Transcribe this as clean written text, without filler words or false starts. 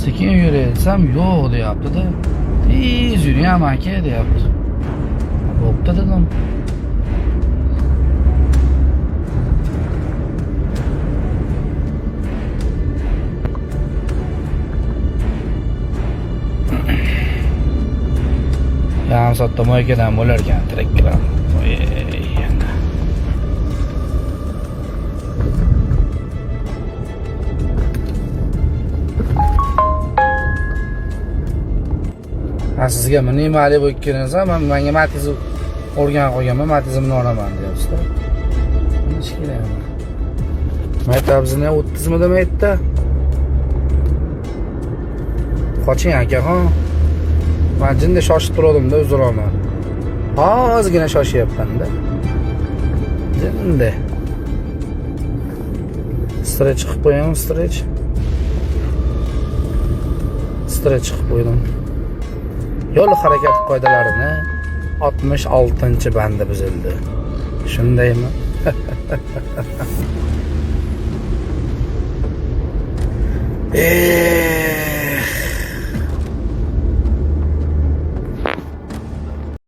Sekin yuraysam yo'q deyapti-da. Tez yuryapman aka deyapti. Bo'pti dedim. Yarim soatda moykadan bo'lar ekan traktor. Sizga nima mali bo'lib kelsa, menga Matiz o'rgan qo'yganman, Matizimni olaman deyapsiz-da. Ish kerak. Maktabimizni 30 mi demaydi-da. Qoching akaxon. Men jinda shoshib turdim-da, uzr olmang. Ozgina shoshyapman-da. Jinda. Stretch qilib qo'yam, stretch. Stretch qilib qo'ydim. Yo'l harakat qoidalarini 66-bandi buzildi. Shundaymi?